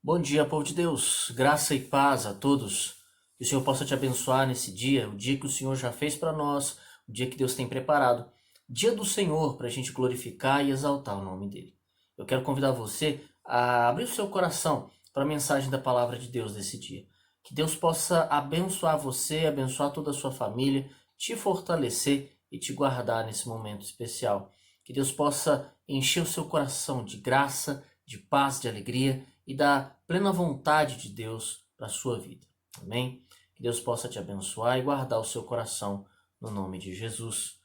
Bom dia, povo de Deus. Graça e paz a todos. Que o Senhor possa te abençoar nesse dia, o dia que o Senhor já fez para nós, o dia que Deus tem preparado. Dia do Senhor para a gente glorificar e exaltar o nome dele. Eu quero convidar você a abrir o seu coração para a mensagem da palavra de Deus desse dia. Que Deus possa abençoar você, abençoar toda a sua família, te fortalecer e te guardar nesse momento especial. Que Deus possa encher o seu coração de graça, de paz, de alegria e da plena vontade de Deus para a sua vida. Amém? Que Deus possa te abençoar e guardar o seu coração no nome de Jesus.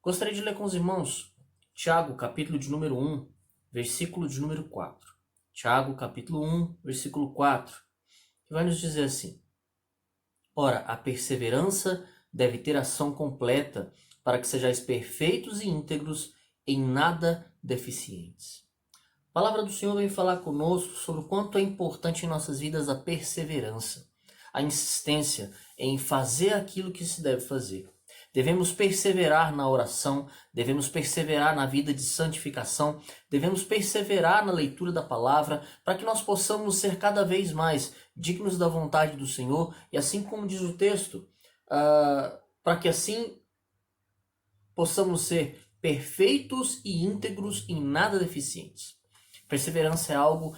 Gostaria de ler com os irmãos Tiago, capítulo de número 1, versículo de número 4. Tiago, capítulo 1, versículo 4, que vai nos dizer assim: Ora, a perseverança deve ter ação completa, para que sejais perfeitos e íntegros, em nada deficientes. A palavra do Senhor vem falar conosco sobre o quanto é importante em nossas vidas a perseverança, a insistência em fazer aquilo que se deve fazer. Devemos perseverar na oração, devemos perseverar na vida de santificação, devemos perseverar na leitura da palavra, para que nós possamos ser cada vez mais dignos da vontade do Senhor, e assim como diz o texto, para que assim possamos ser perfeitos e íntegros, em nada deficientes. Perseverança é algo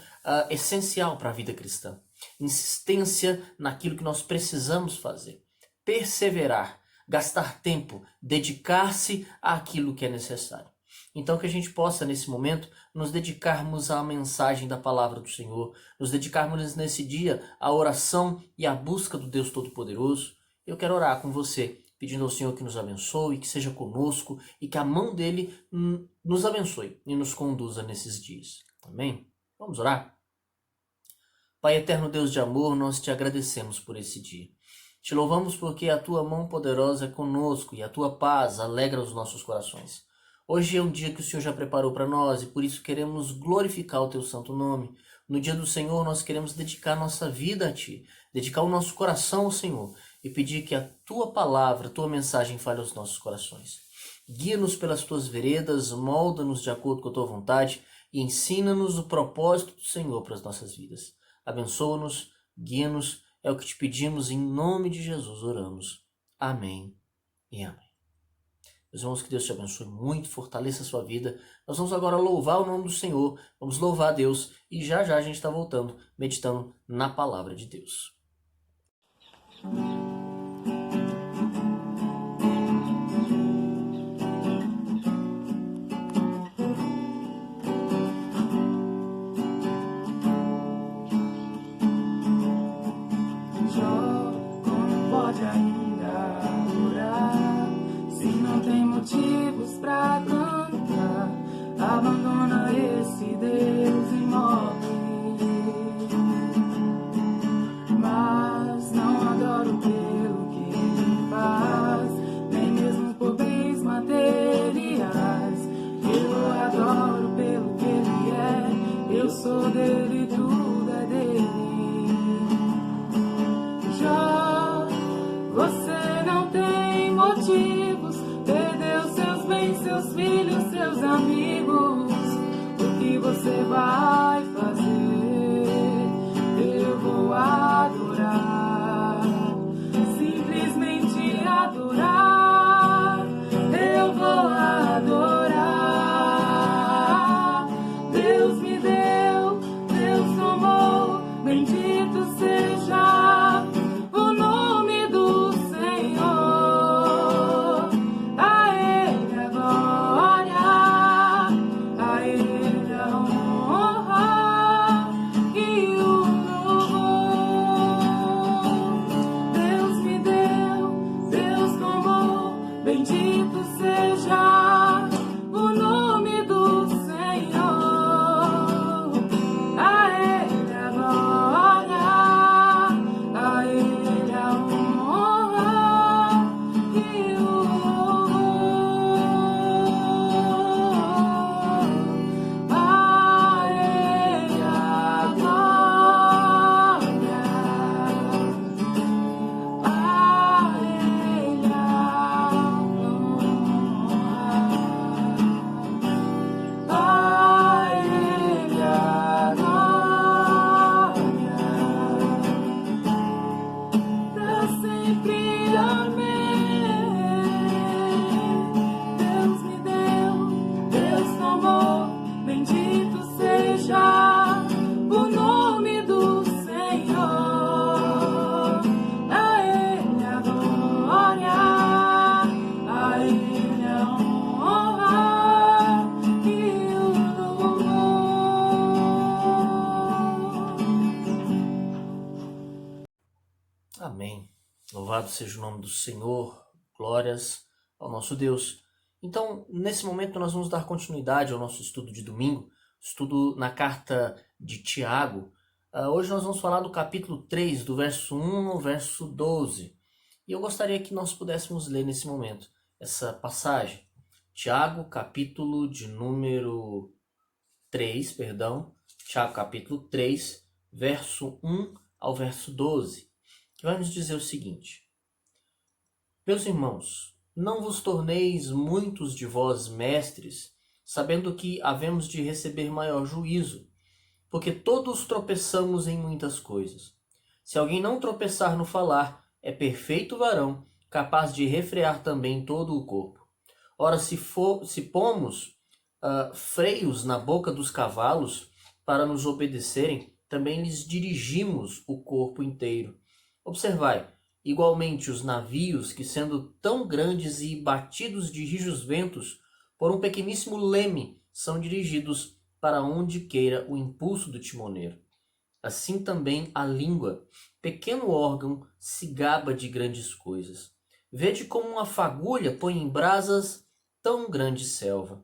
essencial para a vida cristã. Insistência naquilo que nós precisamos fazer. Perseverar, gastar tempo, dedicar-se àquilo que é necessário. Então que a gente possa, nesse momento, nos dedicarmos à mensagem da palavra do Senhor, nos dedicarmos nesse dia à oração e à busca do Deus Todo-Poderoso. Eu quero orar com você, pedindo ao Senhor que nos abençoe, que seja conosco e que a mão dele nos abençoe e nos conduza nesses dias. Amém? Vamos orar? Pai eterno, Deus de amor, nós te agradecemos por esse dia. Te louvamos porque a tua mão poderosa é conosco e a tua paz alegra os nossos corações. Hoje é um dia que o Senhor já preparou para nós e por isso queremos glorificar o teu santo nome. No dia do Senhor nós queremos dedicar nossa vida a ti, dedicar o nosso coração ao Senhor e pedir que a tua palavra, a tua mensagem fale aos nossos corações. Guia-nos pelas tuas veredas, molda-nos de acordo com a tua vontade e ensina-nos o propósito do Senhor para as nossas vidas. Abençoa-nos, guia-nos, é o que te pedimos, em nome de Jesus oramos. Amém e amém. Meus irmãos, que Deus te abençoe muito, fortaleça a sua vida. Nós vamos agora louvar o nome do Senhor, vamos louvar a Deus e já já a gente está voltando, meditando na palavra de Deus. Motivos pra cantar, abandona esse Deus e morre. Mas não adoro pelo que ele faz, nem mesmo por bens materiais. Eu adoro pelo que ele é, eu sou dele, tudo é dele. Já você não tem motivos, perdeu seus bens, seus filhos, seus amigos. O que você vai fazer? Eu vou adorar, simplesmente adorar. Eu vou adorar. Deus me deu, Deus tomou, bendito seja o nome do Senhor. A Ele a glória, a Ele a honra. Amém. Louvado seja o nome do Senhor, glórias ao nosso Deus. Então, nesse momento, nós vamos dar continuidade ao nosso estudo de domingo, estudo na carta de Tiago. Hoje nós vamos falar do capítulo 3, do verso 1 ao verso 12. E eu gostaria que nós pudéssemos ler nesse momento essa passagem. Tiago, capítulo de número 3, Tiago, capítulo 3, verso 1 ao verso 12, que vai nos dizer o seguinte: Meus irmãos, não vos torneis muitos de vós mestres, sabendo que havemos de receber maior juízo, porque todos tropeçamos em muitas coisas. Se alguém não tropeçar no falar, é perfeito varão, capaz de refrear também todo o corpo. Ora, se pomos freios na boca dos cavalos para nos obedecerem, também lhes dirigimos o corpo inteiro. Observai, igualmente, os navios que, sendo tão grandes e batidos de rijos ventos, por um pequeníssimo leme, são dirigidos para onde queira o impulso do timoneiro. Assim também a língua, pequeno órgão, se gaba de grandes coisas. Vede como uma fagulha põe em brasas tão grande selva.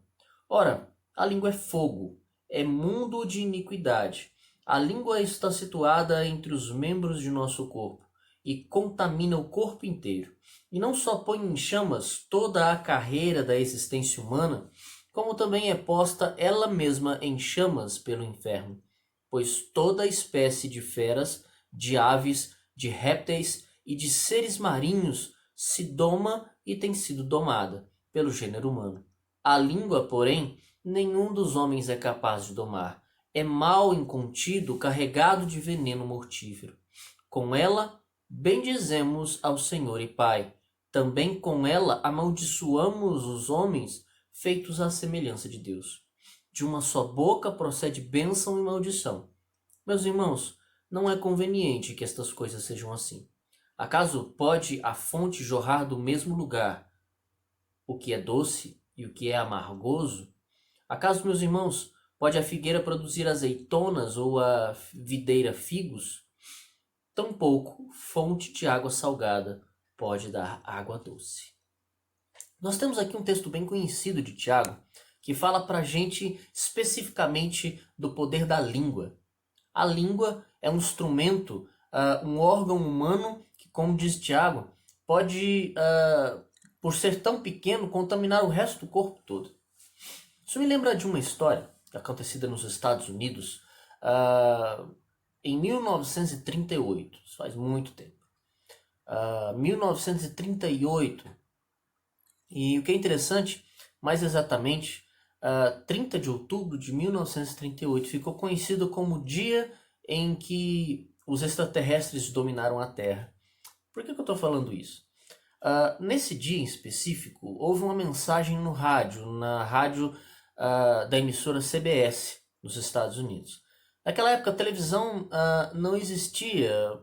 Ora, a língua é fogo, é mundo de iniquidade. A língua está situada entre os membros de nosso corpo e contamina o corpo inteiro. E não só põe em chamas toda a carreira da existência humana, como também é posta ela mesma em chamas pelo inferno. Pois toda espécie de feras, de aves, de répteis e de seres marinhos se doma e tem sido domada pelo gênero humano. A língua, porém, nenhum dos homens é capaz de domar. É mal incontido, carregado de veneno mortífero. Com ela bendizemos ao Senhor e Pai. Também com ela amaldiçoamos os homens feitos à semelhança de Deus. De uma só boca procede bênção e maldição. Meus irmãos, não é conveniente que estas coisas sejam assim. Acaso pode a fonte jorrar do mesmo lugar o que é doce e o que é amargoso? Acaso, meus irmãos, pode a figueira produzir azeitonas ou a videira figos? Tampouco fonte de água salgada pode dar água doce. Nós temos aqui um texto bem conhecido de Tiago, que fala para a gente especificamente do poder da língua. A língua é um instrumento, um órgão humano que, como diz Tiago, pode, por ser tão pequeno, contaminar o resto do corpo todo. Isso me lembra de uma história acontecida nos Estados Unidos em 1938, isso faz muito tempo. 1938, e o que é interessante, mais exatamente, 30 de outubro de 1938 ficou conhecido como o dia em que os extraterrestres dominaram a Terra. Por que eu estou falando isso? Nesse dia em específico, houve uma mensagem no rádio, na rádio da emissora CBS, nos Estados Unidos. Naquela época a televisão não existia,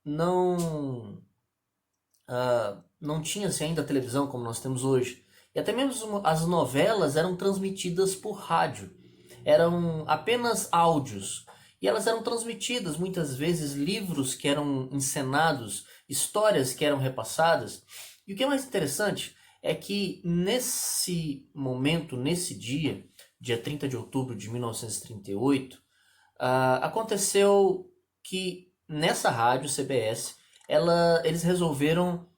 não tinha-se ainda a televisão como nós temos hoje. E até mesmo as novelas eram transmitidas por rádio. Eram apenas áudios. E elas eram transmitidas, muitas vezes, livros que eram encenados, histórias que eram repassadas. E o que é mais interessante é que nesse momento, nesse dia 30 de outubro de 1938, aconteceu que nessa rádio CBS, eles resolveram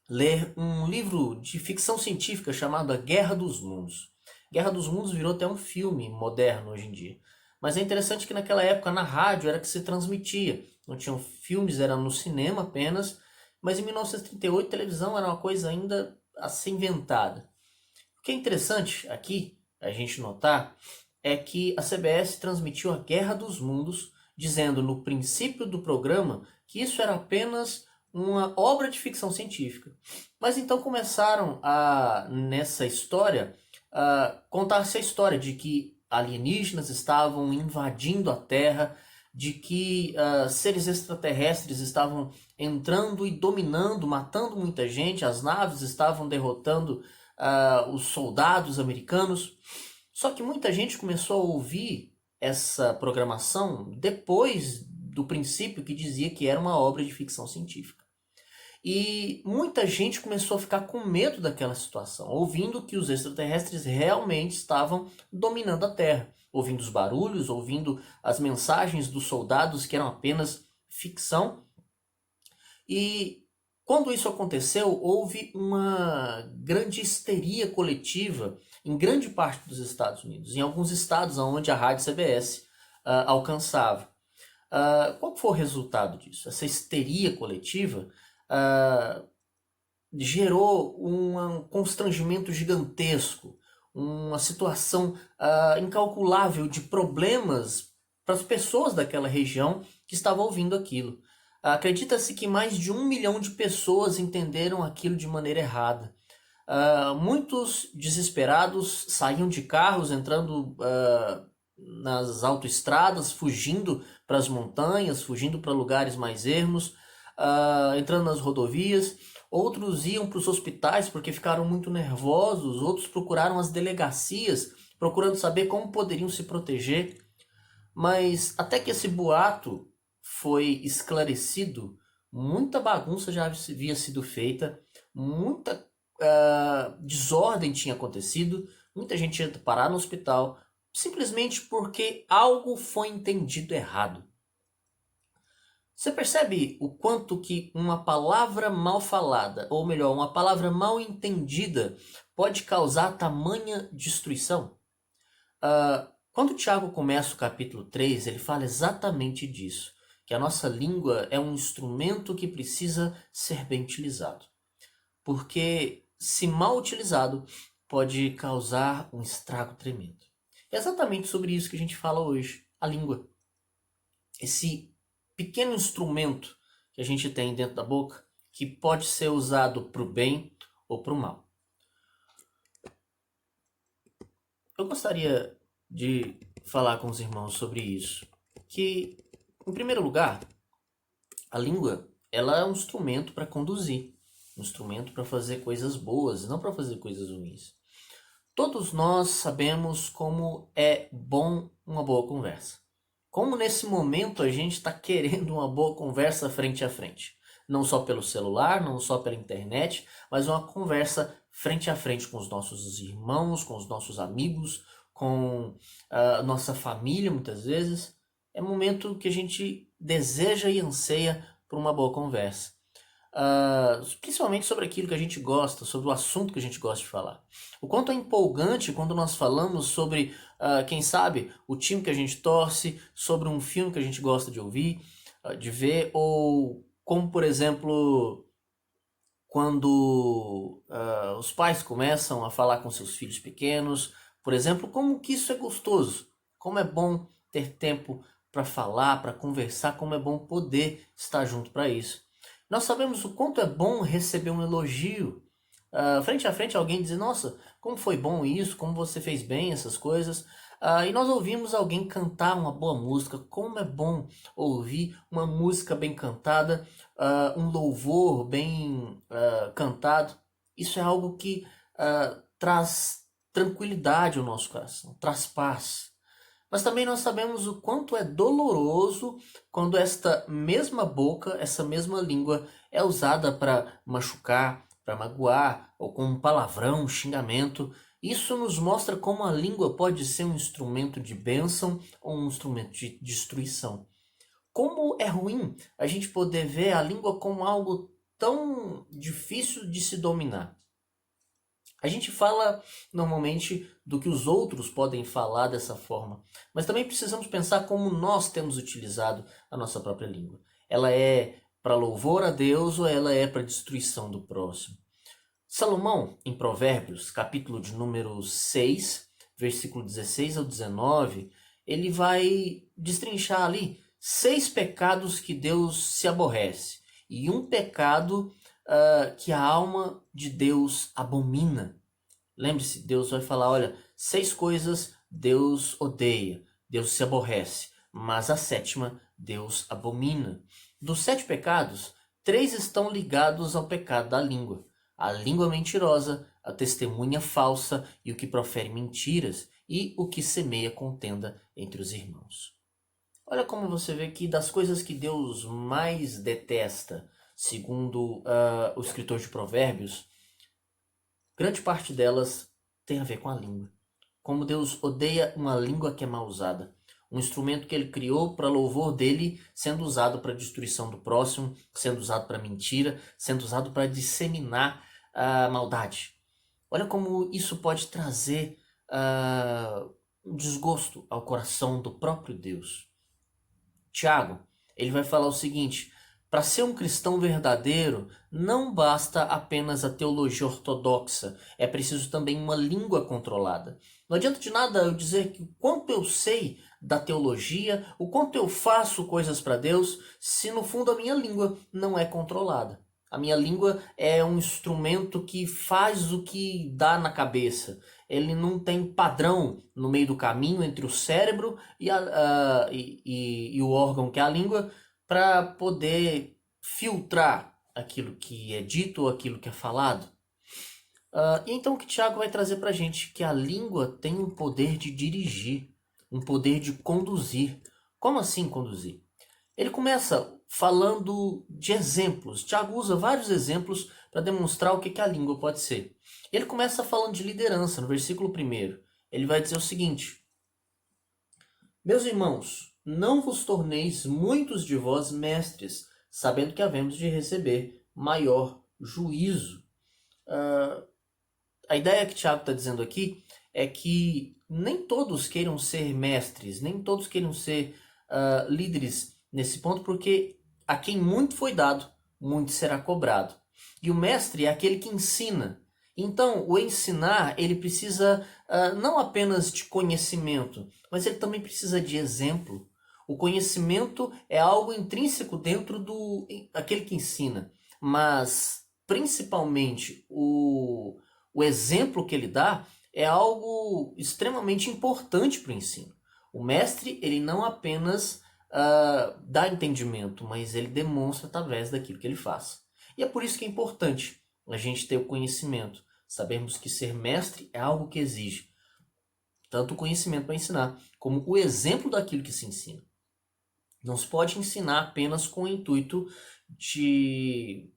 ler um livro de ficção científica chamado A Guerra dos Mundos. Guerra dos Mundos virou até um filme moderno hoje em dia. Mas é interessante que naquela época na rádio era que se transmitia. Não tinham filmes, era no cinema apenas. Mas em 1938 a televisão era uma coisa ainda a ser inventada. O que é interessante aqui a gente notar é que a CBS transmitiu A Guerra dos Mundos, dizendo no princípio do programa que isso era apenas uma obra de ficção científica. Mas então começaram nessa história, contar-se a história de que alienígenas estavam invadindo a Terra, de que seres extraterrestres estavam entrando e dominando, matando muita gente, as naves estavam derrotando os soldados americanos. Só que muita gente começou a ouvir essa programação depois do princípio que dizia que era uma obra de ficção científica. E muita gente começou a ficar com medo daquela situação, ouvindo que os extraterrestres realmente estavam dominando a Terra, ouvindo os barulhos, ouvindo as mensagens dos soldados que eram apenas ficção. E quando isso aconteceu, houve uma grande histeria coletiva em grande parte dos Estados Unidos, em alguns estados onde a rádio CBS alcançava. Qual foi o resultado disso? Essa histeria coletiva gerou um constrangimento gigantesco, uma situação incalculável de problemas para as pessoas daquela região que estavam ouvindo aquilo. Acredita-se que mais de 1 milhão de pessoas entenderam aquilo de maneira errada. Muitos desesperados saíam de carros, entrando nas autoestradas, fugindo para as montanhas, fugindo para lugares mais ermos, entrando nas rodovias. Outros iam para os hospitais porque ficaram muito nervosos, outros procuraram as delegacias, procurando saber como poderiam se proteger. Mas até que esse boato foi esclarecido, muita bagunça já havia sido feita, muita desordem tinha acontecido, muita gente ia parar no hospital, simplesmente porque algo foi entendido errado. Você percebe o quanto que uma palavra mal falada, ou melhor, uma palavra mal entendida, pode causar tamanha destruição? Quando Tiago começa o capítulo 3, ele fala exatamente disso, que a nossa língua é um instrumento que precisa ser bem utilizado. Porque, se mal utilizado, pode causar um estrago tremendo. É exatamente sobre isso que a gente fala hoje, a língua. Esse pequeno instrumento que a gente tem dentro da boca, que pode ser usado para o bem ou para o mal. Eu gostaria de falar com os irmãos sobre isso, que, em primeiro lugar, a língua ela é um instrumento para conduzir, um instrumento para fazer coisas boas, não para fazer coisas ruins. Todos nós sabemos como é bom uma boa conversa. Como nesse momento a gente está querendo uma boa conversa frente a frente. Não só pelo celular, não só pela internet, mas uma conversa frente a frente com os nossos irmãos, com os nossos amigos, com a nossa família muitas vezes. É um momento que a gente deseja e anseia por uma boa conversa. Principalmente sobre aquilo que a gente gosta, sobre o assunto que a gente gosta de falar. O quanto é empolgante quando nós falamos sobre, quem sabe, o time que a gente torce, sobre um filme que a gente gosta de ouvir, de ver, ou como, por exemplo, quando os pais começam a falar com seus filhos pequenos, por exemplo, como que isso é gostoso, como é bom ter tempo para falar, para conversar, como é bom poder estar junto para isso. Nós sabemos o quanto é bom receber um elogio. Frente a frente alguém dizer, nossa, como foi bom isso, como você fez bem essas coisas. E nós ouvimos alguém cantar uma boa música, como é bom ouvir uma música bem cantada, um louvor bem cantado. Isso é algo que traz tranquilidade ao nosso coração, traz paz. Mas também nós sabemos o quanto é doloroso quando esta mesma boca, essa mesma língua é usada para machucar, para magoar, ou com um palavrão, um xingamento. Isso nos mostra como a língua pode ser um instrumento de bênção ou um instrumento de destruição. Como é ruim a gente poder ver a língua como algo tão difícil de se dominar. A gente fala normalmente do que os outros podem falar dessa forma, mas também precisamos pensar como nós temos utilizado a nossa própria língua. Ela é para louvor a Deus ou ela é para destruição do próximo? Salomão, em Provérbios, capítulo de número 6, versículo 16 ao 19, ele vai destrinchar ali 6 pecados que Deus se aborrece e um pecado que a alma de Deus abomina. Lembre-se, Deus vai falar, olha, 6 coisas Deus odeia, Deus se aborrece, mas a 7ª Deus abomina. Dos 7 pecados, 3 estão ligados ao pecado da língua. A língua mentirosa, a testemunha falsa e o que profere mentiras e o que semeia contenda entre os irmãos. Olha como você vê que das coisas que Deus mais detesta, segundo o escritor de Provérbios, grande parte delas tem a ver com a língua. Como Deus odeia uma língua que é mal usada. Um instrumento que ele criou para louvor dele, sendo usado para destruição do próximo, sendo usado para mentira, sendo usado para disseminar a maldade. Olha como isso pode trazer um desgosto ao coração do próprio Deus. Tiago, ele vai falar o seguinte: para ser um cristão verdadeiro, não basta apenas a teologia ortodoxa, é preciso também uma língua controlada. Não adianta de nada eu dizer que o quanto eu sei da teologia, o quanto eu faço coisas para Deus, se no fundo a minha língua não é controlada. A minha língua é um instrumento que faz o que dá na cabeça. Ele não tem padrão no meio do caminho entre o cérebro e o órgão que é a língua para poder filtrar aquilo que é dito ou aquilo que é falado. E então o que Tiago vai trazer para a gente? Que a língua tem um poder de dirigir, um poder de conduzir. Como assim conduzir? Ele começa falando de exemplos. Tiago usa vários exemplos para demonstrar o que a língua pode ser. Ele começa falando de liderança, no versículo 1. Ele vai dizer o seguinte: meus irmãos, não vos torneis muitos de vós mestres, sabendo que havemos de receber maior juízo. A ideia que Tiago está dizendo aqui é que nem todos queiram ser mestres, nem todos queiram ser líderes nesse ponto, porque a quem muito foi dado, muito será cobrado. E o mestre é aquele que ensina. Então, o ensinar, ele precisa não apenas de conhecimento, mas ele também precisa de exemplo. O conhecimento é algo intrínseco dentro do aquele que ensina, mas principalmente o exemplo que ele dá é algo extremamente importante para o ensino. O mestre, ele não apenas dá entendimento, mas ele demonstra através daquilo que ele faz. E é por isso que é importante a gente ter o conhecimento. Sabemos que ser mestre é algo que exige tanto o conhecimento para ensinar, como o exemplo daquilo que se ensina. Não se pode ensinar apenas com o intuito de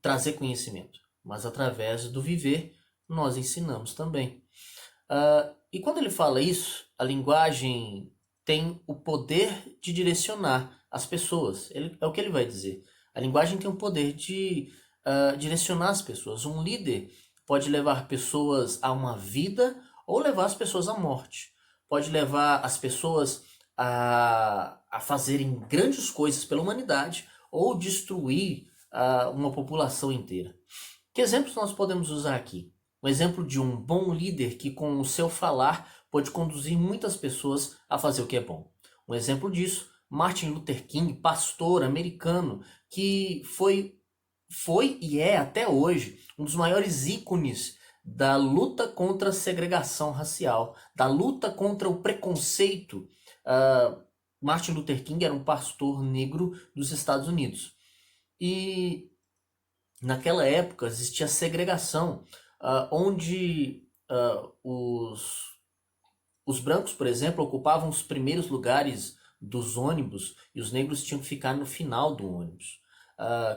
trazer conhecimento, mas através do viver nós ensinamos também. E quando ele fala isso, a linguagem tem o poder de direcionar as pessoas. É o que ele vai dizer. A linguagem tem o poder de direcionar as pessoas. Um líder pode levar pessoas a uma vida ou levar as pessoas à morte. Pode levar as pessoas a fazerem grandes coisas pela humanidade ou destruir uma população inteira. Que exemplos nós podemos usar aqui? Um exemplo de um bom líder que com o seu falar pode conduzir muitas pessoas a fazer o que é bom. Um exemplo disso, Martin Luther King, pastor americano, que foi e é até hoje um dos maiores ícones da luta contra a segregação racial, da luta contra o preconceito. Martin Luther King era um pastor negro dos Estados Unidos. E naquela época existia segregação, onde os brancos, por exemplo, ocupavam os primeiros lugares dos ônibus e os negros tinham que ficar no final do ônibus.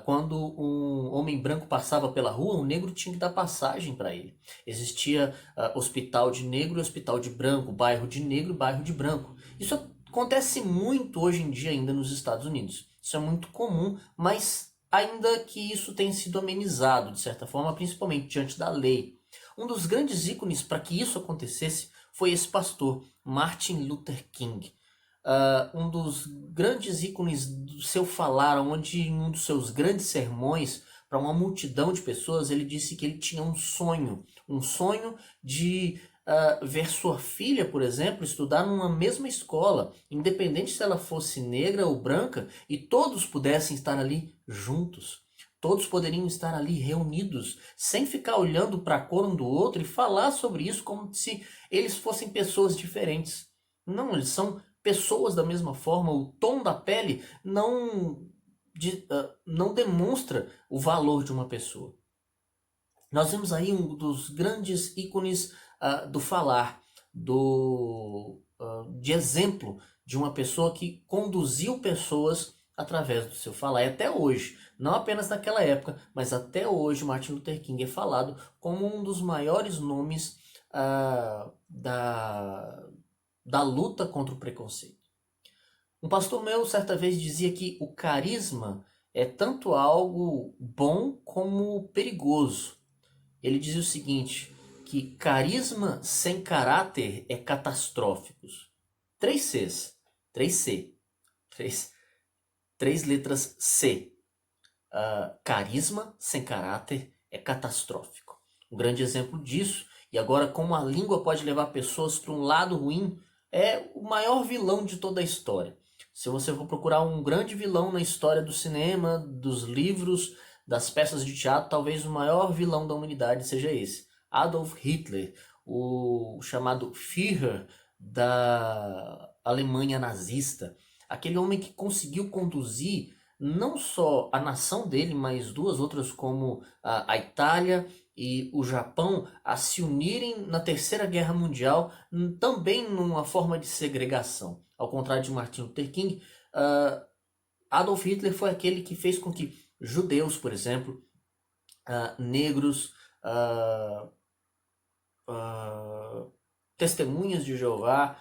Quando um homem branco passava pela rua, o negro tinha que dar passagem para ele. Existia hospital de negro e hospital de branco, bairro de negro e bairro de branco. Isso acontece muito hoje em dia ainda nos Estados Unidos. Isso é muito comum, mas ainda que isso tenha sido amenizado de certa forma, principalmente diante da lei. Um dos grandes ícones para que isso acontecesse foi esse pastor, Martin Luther King. Um dos grandes ícones do seu falar, onde em um dos seus grandes sermões para uma multidão de pessoas, ele disse que ele tinha um sonho de ver sua filha, por exemplo, estudar numa mesma escola, independente se ela fosse negra ou branca, e todos pudessem estar ali juntos. Todos poderiam estar ali reunidos, sem ficar olhando para a cor um do outro e falar sobre isso como se eles fossem pessoas diferentes. Não, eles são pessoas da mesma forma. O tom da pele não demonstra o valor de uma pessoa. Nós vemos aí um dos grandes ícones do falar, de exemplo de uma pessoa que conduziu pessoas através do seu falar. E até hoje, não apenas naquela época, mas até hoje, Martin Luther King é falado como um dos maiores nomes da luta contra o preconceito. Um pastor meu certa vez dizia que o carisma é tanto algo bom como perigoso. Ele dizia o seguinte, que carisma sem caráter é catastrófico. Três Cs, três C, três letras C. Carisma sem caráter é catastrófico. Um grande exemplo disso, e agora como a língua pode levar pessoas para um lado ruim, é o maior vilão de toda a história. Se você for procurar um grande vilão na história do cinema, dos livros, das peças de teatro, talvez o maior vilão da humanidade seja esse. Adolf Hitler, o chamado Führer da Alemanha nazista. Aquele homem que conseguiu conduzir não só a nação dele, mas duas outras como a Itália e o Japão a se unirem na Terceira Guerra Mundial, também numa forma de segregação. Ao contrário de Martin Luther King, Adolf Hitler foi aquele que fez com que judeus, por exemplo, negros, testemunhas de Jeová,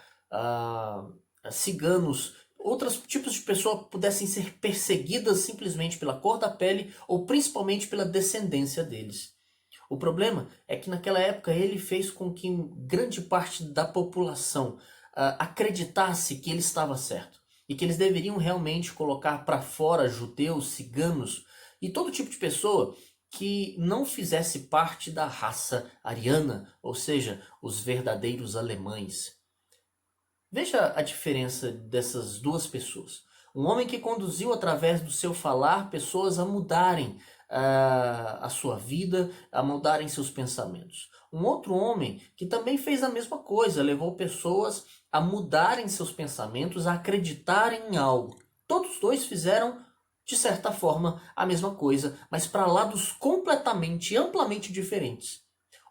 ciganos, outros tipos de pessoas pudessem ser perseguidas simplesmente pela cor da pele ou principalmente pela descendência deles. O problema é que naquela época ele fez com que grande parte da população acreditasse que ele estava certo e que eles deveriam realmente colocar para fora judeus, ciganos e todo tipo de pessoa que não fizesse parte da raça ariana, ou seja, os verdadeiros alemães. Veja a diferença dessas duas pessoas. Um homem que conduziu através do seu falar pessoas a mudarem a sua vida, a mudarem seus pensamentos. Um outro homem que também fez a mesma coisa, levou pessoas a mudarem seus pensamentos, a acreditarem em algo. Todos dois fizeram, de certa forma, a mesma coisa, mas para lados completamente, amplamente diferentes.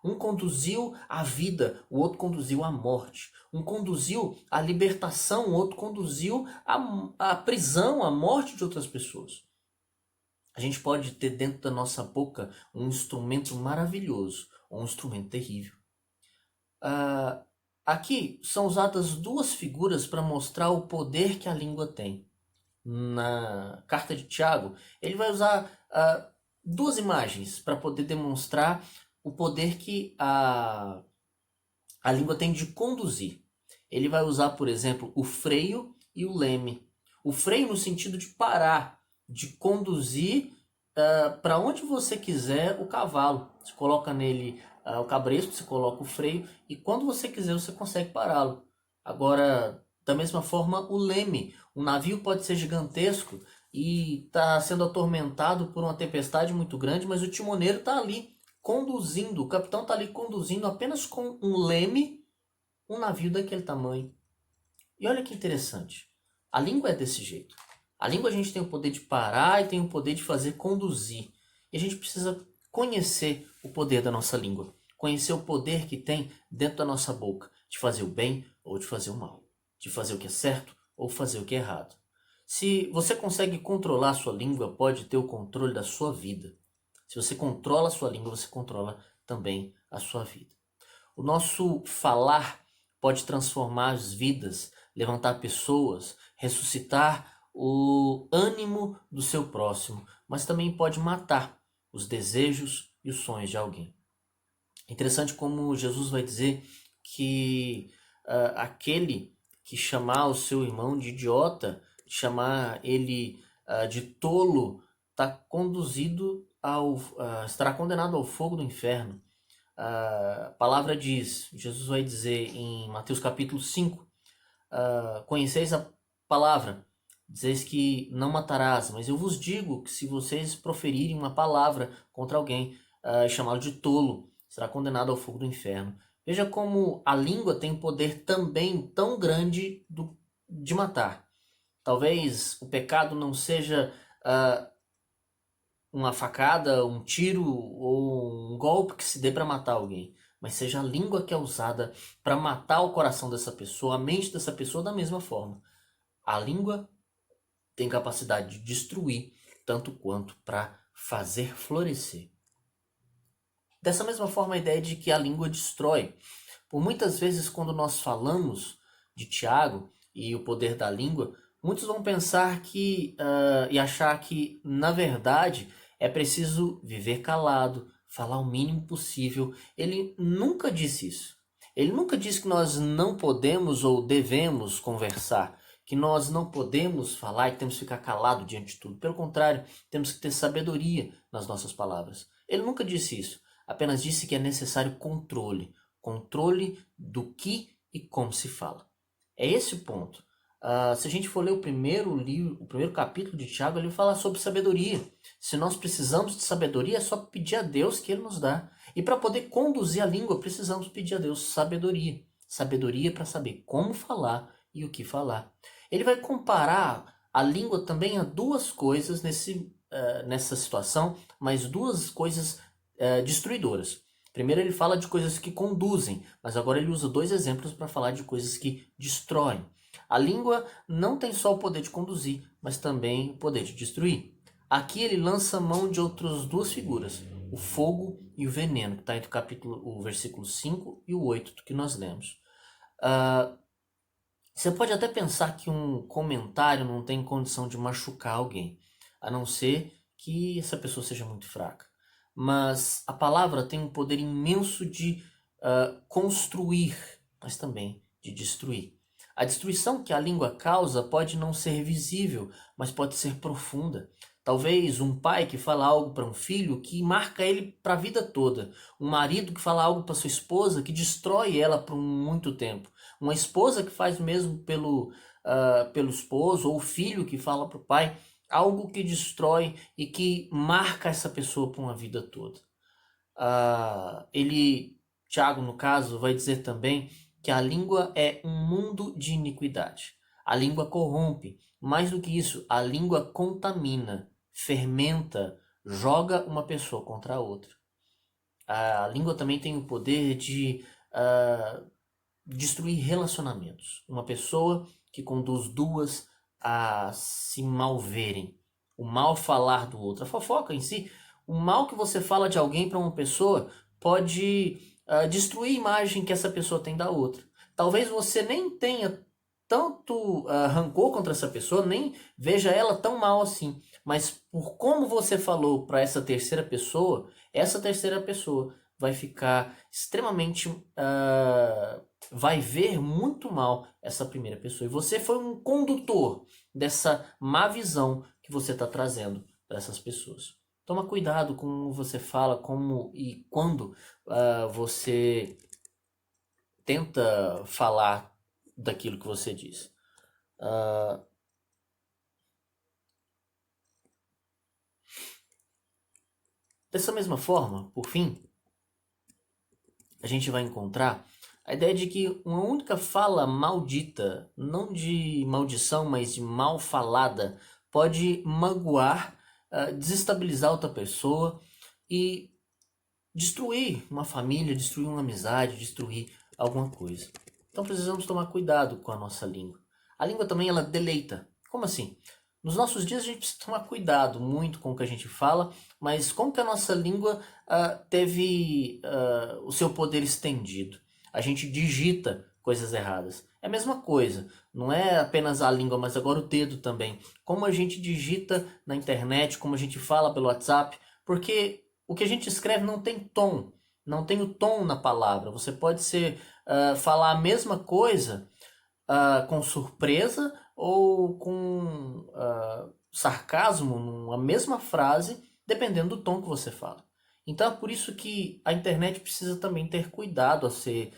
Um conduziu a vida, o outro conduziu a morte. Um conduziu a libertação, o outro conduziu a prisão, a morte de outras pessoas. A gente pode ter dentro da nossa boca um instrumento maravilhoso ou um instrumento terrível. Aqui são usadas duas figuras para mostrar o poder que a língua tem. Na carta de Tiago, ele vai usar duas imagens para poder demonstrar o poder que a língua tem de conduzir. Ele vai usar, por exemplo, o freio e o leme. O freio no sentido de parar, de conduzir para onde você quiser o cavalo. Você coloca nele o cabresto, você coloca o freio e quando você quiser você consegue pará-lo. Agora, da mesma forma, o leme. Um navio pode ser gigantesco e está sendo atormentado por uma tempestade muito grande, mas o timoneiro está ali conduzindo, o capitão está ali conduzindo apenas com um leme um navio daquele tamanho. E olha que interessante, a língua é desse jeito. A língua a gente tem o poder de parar e tem o poder de fazer conduzir. E a gente precisa conhecer o poder da nossa língua, conhecer o poder que tem dentro da nossa boca, de fazer o bem ou de fazer o mal, de fazer o que é certo ou fazer o que é errado. Se você consegue controlar a sua língua, pode ter o controle da sua vida. Se você controla a sua língua, você controla também a sua vida. O nosso falar pode transformar as vidas, levantar pessoas, ressuscitar o ânimo do seu próximo, mas também pode matar os desejos e os sonhos de alguém. É interessante como Jesus vai dizer que aquele que chamar o seu irmão de idiota, chamar ele de tolo, estará condenado ao fogo do inferno. A palavra diz, Jesus vai dizer em Mateus capítulo 5, conheceis a palavra, dizeis que não matarás, mas eu vos digo que se vocês proferirem uma palavra contra alguém, chamá-lo de tolo, será condenado ao fogo do inferno. Veja como a língua tem poder também tão grande de matar. Talvez o pecado não seja uma facada, um tiro ou um golpe que se dê para matar alguém, mas seja a língua que é usada para matar o coração dessa pessoa, a mente dessa pessoa da mesma forma. A língua tem capacidade de destruir, tanto quanto para fazer florescer. Dessa mesma forma, a ideia de que a língua destrói. Por muitas vezes, quando nós falamos de Tiago e o poder da língua, muitos vão pensar e achar que, na verdade, é preciso viver calado, falar o mínimo possível. Ele nunca disse isso. Ele nunca disse que nós não podemos ou devemos conversar, que nós não podemos falar e temos que ficar calado diante de tudo. Pelo contrário, temos que ter sabedoria nas nossas palavras. Ele nunca disse isso. Apenas disse que é necessário controle. Controle do que e como se fala. É esse o ponto. Se a gente for ler o primeiro capítulo de Tiago, ele fala sobre sabedoria. Se nós precisamos de sabedoria, é só pedir a Deus que Ele nos dá. E para poder conduzir a língua, precisamos pedir a Deus sabedoria. Sabedoria para saber como falar e o que falar. Ele vai comparar a língua também a duas coisas nessa situação, mas duas coisas destruidoras. Primeiro ele fala de coisas que conduzem, mas agora ele usa dois exemplos para falar de coisas que destroem. A língua não tem só o poder de conduzir, mas também o poder de destruir. Aqui ele lança mão de outras duas figuras, o fogo e o veneno, que está entre o versículo 5 e o 8 do que nós lemos. Você pode até pensar que um comentário não tem condição de machucar alguém, a não ser que essa pessoa seja muito fraca. Mas a palavra tem um poder imenso de construir, mas também de destruir. A destruição que a língua causa pode não ser visível, mas pode ser profunda. Talvez um pai que fala algo para um filho que marca ele para a vida toda. Um marido que fala algo para sua esposa que destrói ela por muito tempo. Uma esposa que faz o mesmo pelo esposo, ou o filho que fala para o pai. Algo que destrói e que marca essa pessoa por uma vida toda. Tiago, no caso, vai dizer também que a língua é um mundo de iniquidade. A língua corrompe. Mais do que isso, a língua contamina, fermenta, joga uma pessoa contra a outra. A língua também tem o poder de destruir relacionamentos. Uma pessoa que conduz duas a se malverem, o mal falar do outro, a fofoca em si, o mal que você fala de alguém para uma pessoa pode destruir a imagem que essa pessoa tem da outra. Talvez você nem tenha tanto rancor contra essa pessoa, nem veja ela tão mal assim, mas por como você falou para essa terceira pessoa vai ficar extremamente vai ver muito mal essa primeira pessoa. E você foi um condutor dessa má visão que você está trazendo para essas pessoas. Toma cuidado com como você fala, como e quando você tenta falar daquilo que você diz. Dessa mesma forma, por fim, a gente vai encontrar a ideia de que uma única fala maldita, não de maldição, mas de mal falada, pode magoar, desestabilizar outra pessoa e destruir uma família, destruir uma amizade, destruir alguma coisa. Então precisamos tomar cuidado com a nossa língua. A língua também ela deleita. Como assim? Nos nossos dias a gente precisa tomar cuidado muito com o que a gente fala, mas como que a nossa língua teve o seu poder estendido? A gente digita coisas erradas. É a mesma coisa, não é apenas a língua, mas agora o dedo também. Como a gente digita na internet, como a gente fala pelo WhatsApp, porque o que a gente escreve não tem tom, não tem o tom na palavra. Você pode falar a mesma coisa com surpresa ou com sarcasmo numa mesma frase, dependendo do tom que você fala. Então é por isso que a internet precisa também ter cuidado a ser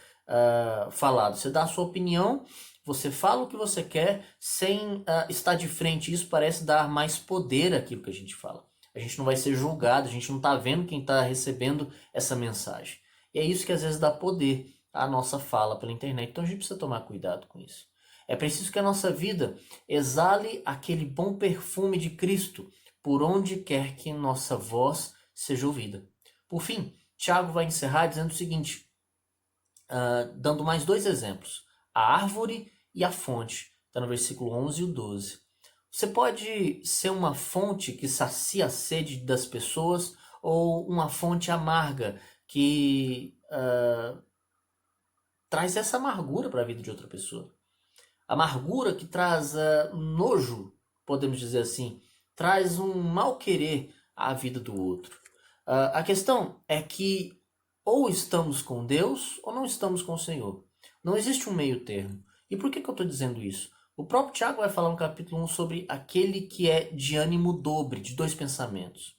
falado. Você dá a sua opinião, você fala o que você quer sem estar de frente. Isso parece dar mais poder àquilo que a gente fala. A gente não vai ser julgado, a gente não está vendo quem está recebendo essa mensagem. E é isso que às vezes dá poder à nossa fala pela internet. Então a gente precisa tomar cuidado com isso. É preciso que a nossa vida exale aquele bom perfume de Cristo por onde quer que nossa voz seja ouvida. Por fim, Tiago vai encerrar dizendo o seguinte, dando mais dois exemplos. A árvore e a fonte. está no versículo 11 e o 12. Você pode ser uma fonte que sacia a sede das pessoas ou uma fonte amarga que traz essa amargura para a vida de outra pessoa. Amargura que traz nojo, podemos dizer assim, traz um mal querer à vida do outro. A questão é que ou estamos com Deus ou não estamos com o Senhor. Não existe um meio termo. E por que eu estou dizendo isso? O próprio Tiago vai falar no capítulo 1 sobre aquele que é de ânimo dobre, de dois pensamentos.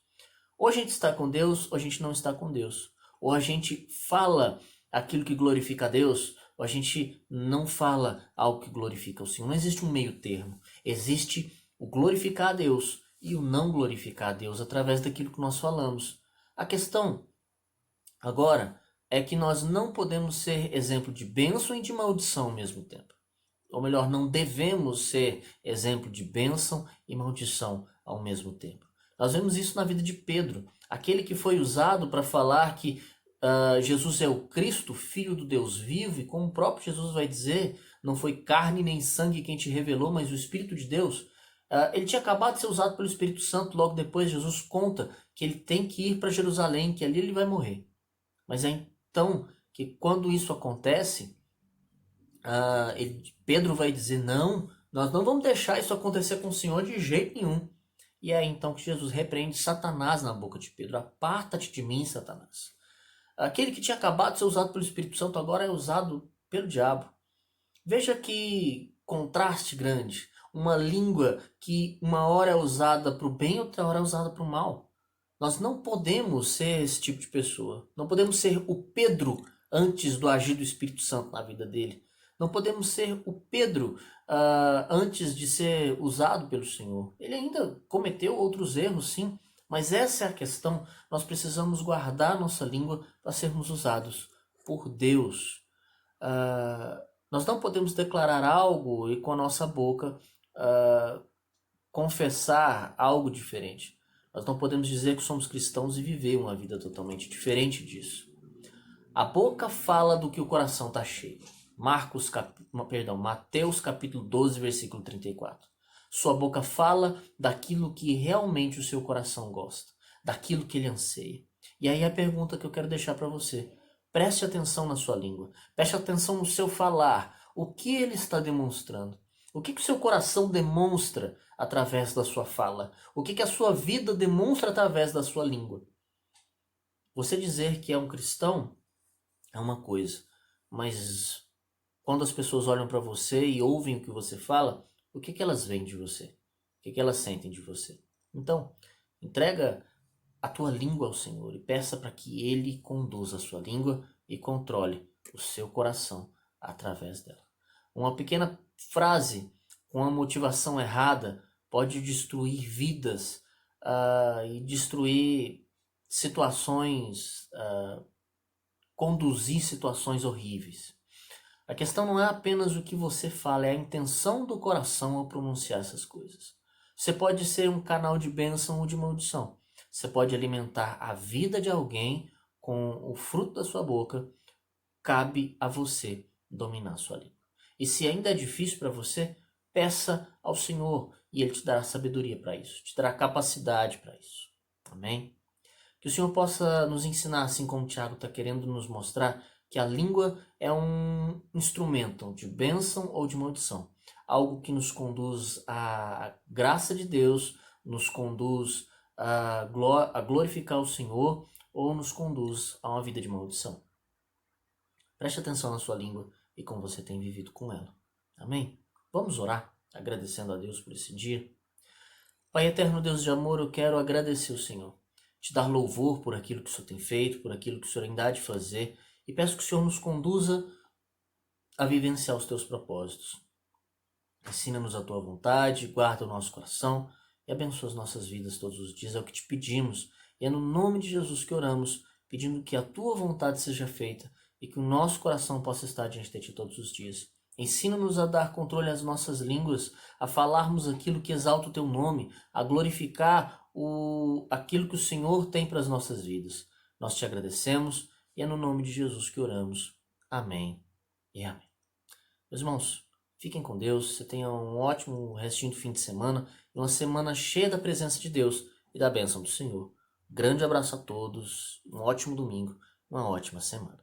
Ou a gente está com Deus ou a gente não está com Deus. Ou a gente fala aquilo que glorifica a Deus ou a gente não fala algo que glorifica o Senhor. Não existe um meio termo. Existe o glorificar a Deus e o não glorificar a Deus através daquilo que nós falamos. A questão agora é que nós não podemos ser exemplo de bênção e de maldição ao mesmo tempo. Ou melhor, não devemos ser exemplo de bênção e maldição ao mesmo tempo. Nós vemos isso na vida de Pedro, aquele que foi usado para falar que Jesus é o Cristo, Filho do Deus vivo, e como o próprio Jesus vai dizer, não foi carne nem sangue quem te revelou, mas o Espírito de Deus. Ele tinha acabado de ser usado pelo Espírito Santo, logo depois Jesus conta que ele tem que ir para Jerusalém, que ali ele vai morrer. Mas é então que quando isso acontece, Pedro vai dizer, não, nós não vamos deixar isso acontecer com o Senhor de jeito nenhum. E é então que Jesus repreende Satanás na boca de Pedro. Aparta-te de mim, Satanás. Aquele que tinha acabado de ser usado pelo Espírito Santo agora é usado pelo diabo. Veja que contraste grande. Uma língua que uma hora é usada para o bem, outra hora é usada para o mal. Nós não podemos ser esse tipo de pessoa. Não podemos ser o Pedro antes do agir do Espírito Santo na vida dele. Não podemos ser o Pedro antes de ser usado pelo Senhor. Ele ainda cometeu outros erros, sim, mas essa é a questão. Nós precisamos guardar nossa língua para sermos usados por Deus. Nós não podemos declarar algo e com a nossa boca confessar algo diferente. Nós não podemos dizer que somos cristãos e viver uma vida totalmente diferente disso. A boca fala do que o coração está cheio. Mateus capítulo 12, versículo 34. Sua boca fala daquilo que realmente o seu coração gosta, daquilo que ele anseia. E aí a pergunta que eu quero deixar para você. Preste atenção na sua língua, preste atenção no seu falar. O que ele está demonstrando? O que o seu coração demonstra através da sua fala? O que a sua vida demonstra através da sua língua? Você dizer que é um cristão é uma coisa, mas quando as pessoas olham para você e ouvem o que você fala, o que elas veem de você? O que elas sentem de você? Então, entrega a tua língua ao Senhor e peça para que Ele conduza a sua língua e controle o seu coração através dela. Uma pequena frase com uma motivação errada pode destruir vidas e destruir situações, conduzir situações horríveis. A questão não é apenas o que você fala, é a intenção do coração ao pronunciar essas coisas. Você pode ser um canal de bênção ou de maldição. Você pode alimentar a vida de alguém com o fruto da sua boca. Cabe a você dominar a sua língua. E se ainda é difícil para você, peça ao Senhor e Ele te dará sabedoria para isso, te dará capacidade para isso. Amém? Que o Senhor possa nos ensinar, assim como o Tiago está querendo nos mostrar, que a língua é um instrumento de bênção ou de maldição. Algo que nos conduz à graça de Deus, nos conduz a glorificar o Senhor ou nos conduz a uma vida de maldição. Preste atenção na sua língua e como você tem vivido com ela. Amém? Vamos orar, agradecendo a Deus por esse dia. Pai eterno, Deus de amor, eu quero agradecer o Senhor. Te dar louvor por aquilo que o Senhor tem feito, por aquilo que o Senhor ainda há de fazer. E peço que o Senhor nos conduza a vivenciar os teus propósitos. Ensina-nos a tua vontade, guarda o nosso coração e abençoa as nossas vidas todos os dias. É o que te pedimos. E é no nome de Jesus que oramos, pedindo que a tua vontade seja feita e que o nosso coração possa estar diante de ti todos os dias. Ensina-nos a dar controle às nossas línguas, a falarmos aquilo que exalta o teu nome, a glorificar aquilo que o Senhor tem para as nossas vidas. Nós te agradecemos e é no nome de Jesus que oramos. Amém e amém. Meus irmãos, Fiquem com Deus, você tenha um ótimo restinho do fim de semana e uma semana cheia da presença de Deus e da bênção do Senhor. Grande abraço a todos, um ótimo domingo, uma ótima semana.